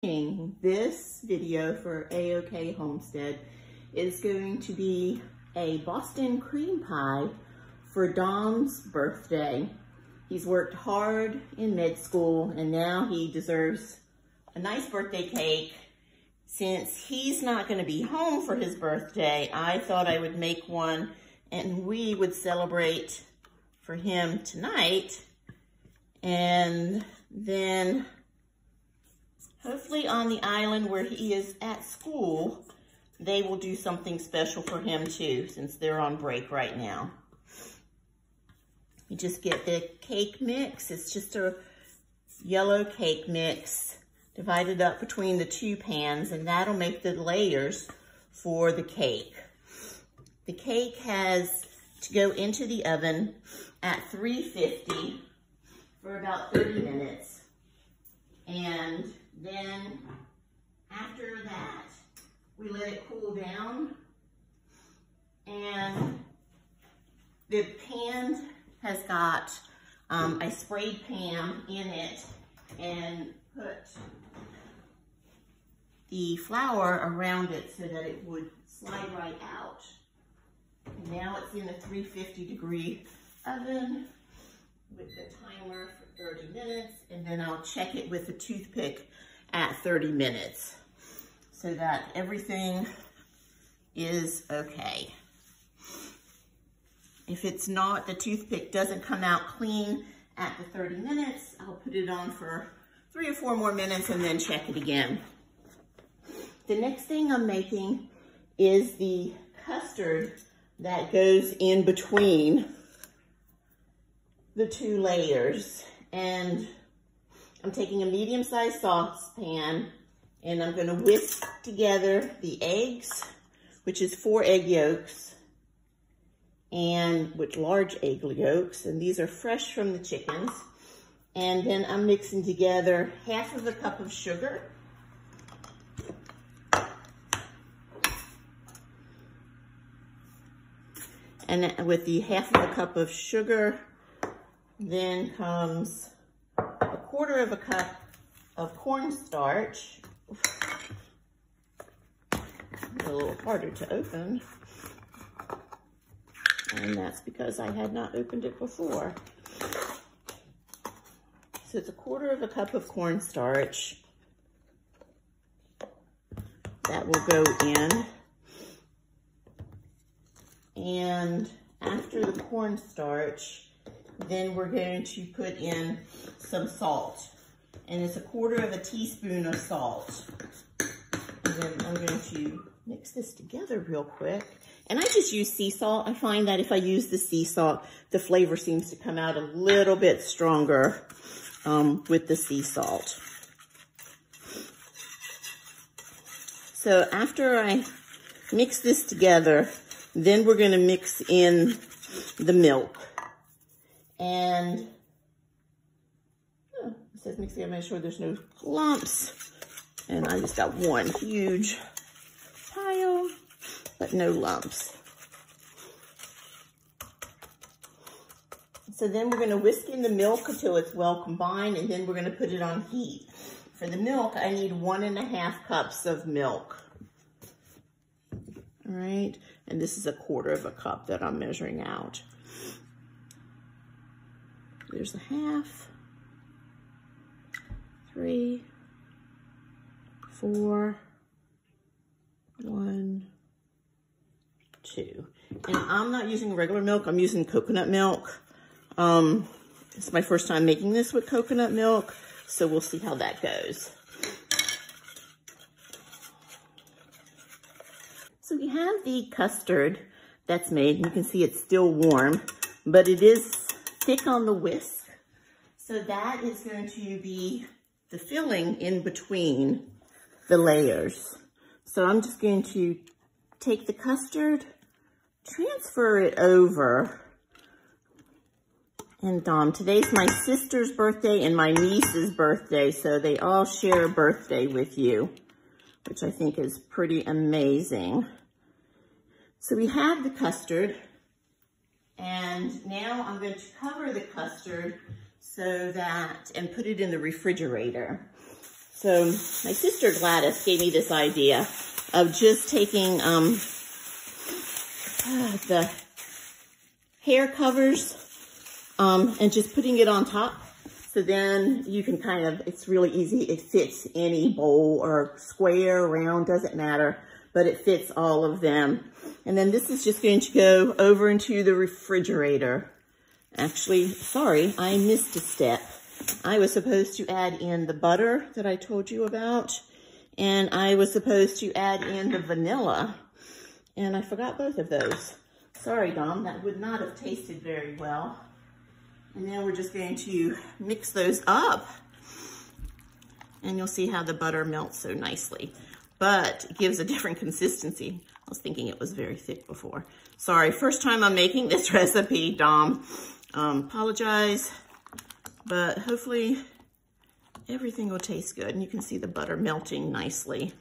This video for A-OK Homestead is going to be a Boston cream pie for Dom's birthday. He's worked hard in med school and now he deserves a nice birthday cake. Since he's not going to be home for his birthday, I thought I would make one and we would celebrate for him tonight. And then hopefully on the island where he is at school, they will do something special for him too, since they're on break right now. You just get the cake mix. It's just a yellow cake mix divided up between the two pans, and that'll make the layers for the cake. The cake has to go into the oven at 350 for about 30 minutes. And then after that, we let it cool down. And the pan has got, I sprayed Pam in it and put the flour around it so that it would slide right out. And now it's in a 350-degree oven with the timer for 30 minutes, and then I'll check it with a toothpick at 30 minutes so that everything is okay. If it's not, the toothpick doesn't come out clean at the 30 minutes, I'll put it on for 3 or 4 more minutes and then check it again. The next thing I'm making is the custard that goes in between the two layers. And I'm taking a medium-sized saucepan and I'm gonna whisk together the eggs, which is 4 egg yolks, and with large egg yolks, and these are fresh from the chickens. And then I'm mixing together half of a cup of sugar, and with the half of a cup of sugar, then comes a quarter of a cup of cornstarch. It's a little harder to open, and that's because I had not opened it before. So it's a quarter of a cup of cornstarch that will go in. And after the cornstarch, then we're going to put in some salt. And it's a quarter of a teaspoon of salt. And then I'm going to mix this together real quick. And I just use sea salt. I find that if I use the sea salt, the flavor seems to come out a little bit stronger with the sea salt. So after I mix this together, then we're going to mix in the milk. And it says mixing, I'm not sure there's no lumps. And I just got one huge pile, but no lumps. So then we're going to whisk in the milk until it's well combined, and then we're going to put it on heat. For the milk, I need 1.5 cups of milk. All right, and this is a quarter of a cup that I'm measuring out. There's a half, 3, 4, 1, 2. And I'm not using regular milk, I'm using coconut milk. It's my first time making this with coconut milk, so we'll see how that goes. So we have the custard that's made. You can see it's still warm, but it is thick on the whisk. So that is going to be the filling in between the layers. So I'm just going to take the custard, transfer it over. And today's my sister's birthday and my niece's birthday, so they all share a birthday with you, which I think is pretty amazing. So we have the custard, and now I'm going to cover the custard so that, and put it in the refrigerator So my sister Gladys gave me this idea of just taking the hair covers and just putting it on top. So then you can kind of, it's really easy. It fits any bowl or square, round, doesn't matter, but it fits all of them. And then this is just going to go over into the refrigerator. Actually, sorry, I missed a step. I was supposed to add in the butter that I told you about, and I was supposed to add in the vanilla, and I forgot both of those. Sorry, Dom, that would not have tasted very well. And then we're just going to mix those up, and you'll see how the butter melts so nicely, but it gives a different consistency. I was thinking it was very thick before. Sorry, first time I'm making this recipe, Dom. Apologize, but hopefully everything will taste good, and you can see the butter melting nicely.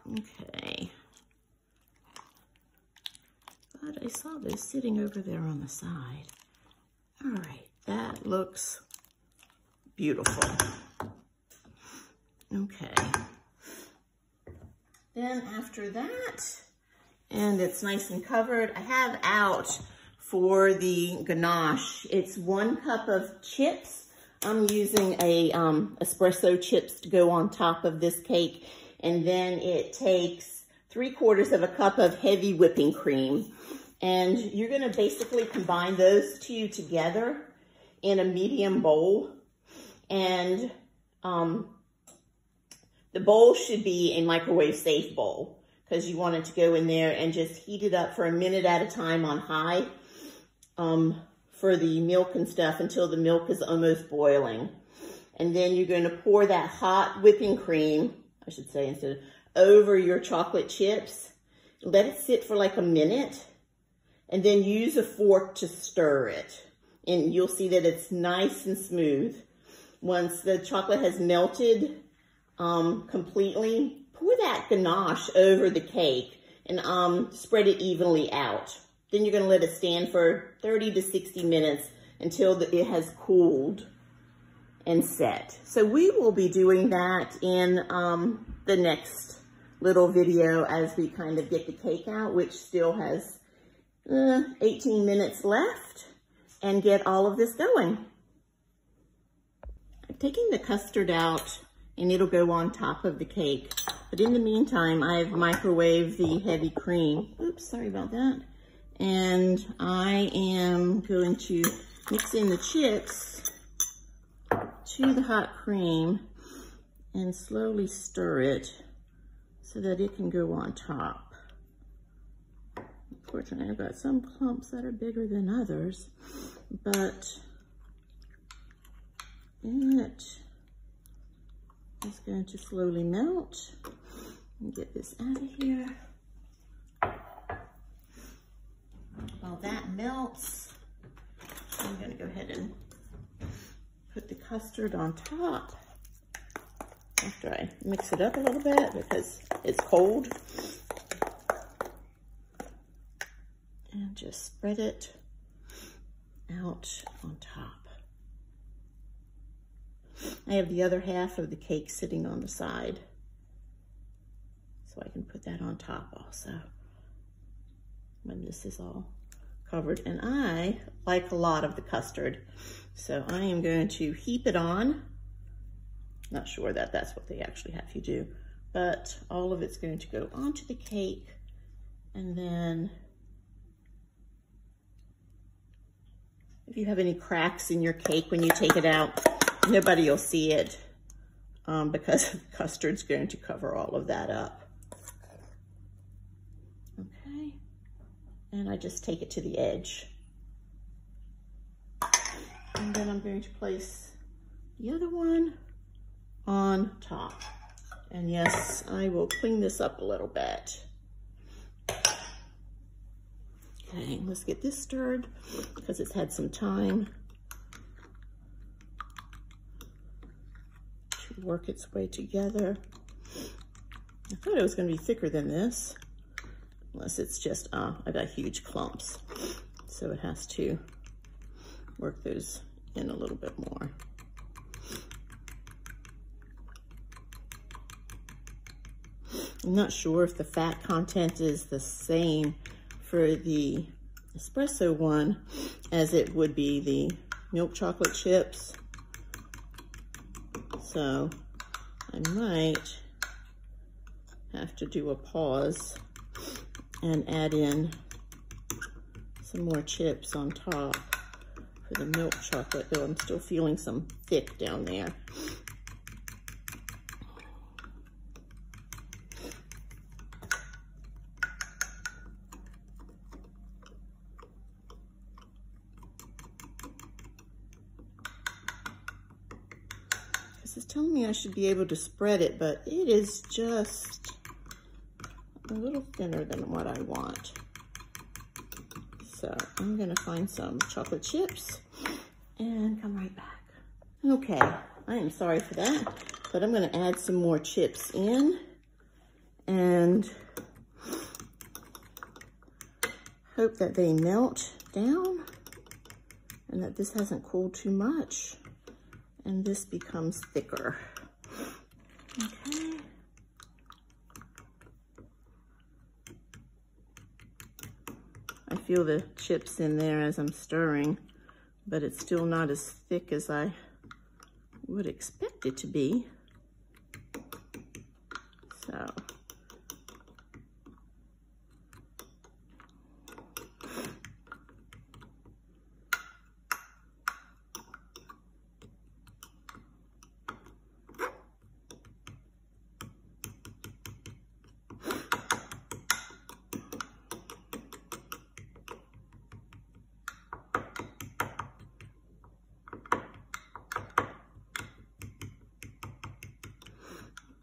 Okay. But I saw this sitting over there on the side. All right, that looks beautiful. Okay. Then after that, and it's nice and covered, I have out for the ganache. It's 1 cup of chips. I'm using a espresso chips to go on top of this cake. And then it takes 3/4 of a cup of heavy whipping cream. And you're gonna basically combine those two together in a medium bowl. And the bowl should be a microwave safe bowl, because you want it to go in there and just heat it up for a minute at a time on high for the milk and stuff until the milk is almost boiling. And then you're going to pour that hot whipping cream, I should say, instead, over your chocolate chips. Let it sit for like a minute, and then use a fork to stir it. And you'll see that it's nice and smooth. Once the chocolate has melted completely, pour that ganache over the cake and spread it evenly out. Then you're going to let it stand for 30 to 60 minutes until it has cooled and set. So we will be doing that in the next little video as we kind of get the cake out, which still has 18 minutes left, and get all of this going. I'm taking the custard out, and it'll go on top of the cake. But in the meantime, I've microwaved the heavy cream. Oops, sorry about that. And I am going to mix in the chips to the hot cream and slowly stir it so that it can go on top. Unfortunately, I've got some clumps that are bigger than others, but it is going to slowly melt. And get this out of here. While that melts, I'm going to go ahead and put the custard on top after I mix it up a little bit because it's cold. And just spread it out on top. I have the other half of the cake sitting on the side, so I can put that on top also when this is all covered. And I like a lot of the custard, so I am going to heap it on. Not sure that that's what they actually have you do, but all of it's going to go onto the cake, and then if you have any cracks in your cake when you take it out, nobody will see it because the custard's going to cover all of that up. Okay, and I just take it to the edge. And then I'm going to place the other one on top. And yes, I will clean this up a little bit. Okay, let's get this stirred because it's had some time to work its way together. I thought it was going to be thicker than this, unless it's just, I got huge clumps. So it has to work those in a little bit more. I'm not sure if the fat content is the same for the espresso one as it would be the milk chocolate chips. So I might have to do a pause and add in some more chips on top for the milk chocolate, though I'm still feeling some thick down there. It's telling me I should be able to spread it, but it is just a little thinner than what I want. So I'm gonna find some chocolate chips and come right back. Okay, I am sorry for that, but I'm gonna add some more chips in and hope that they melt down and that this hasn't cooled too much and this becomes thicker. Okay. I feel the chips in there as I'm stirring, but it's still not as thick as I would expect it to be. So.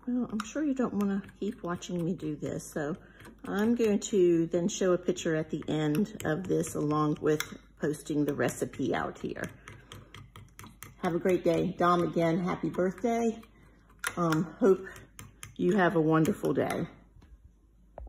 Well, I'm sure you don't want to keep watching me do this, so I'm going to then show a picture at the end of this along with posting the recipe out here. Have a great day. Dom, again, happy birthday. Hope you have a wonderful day.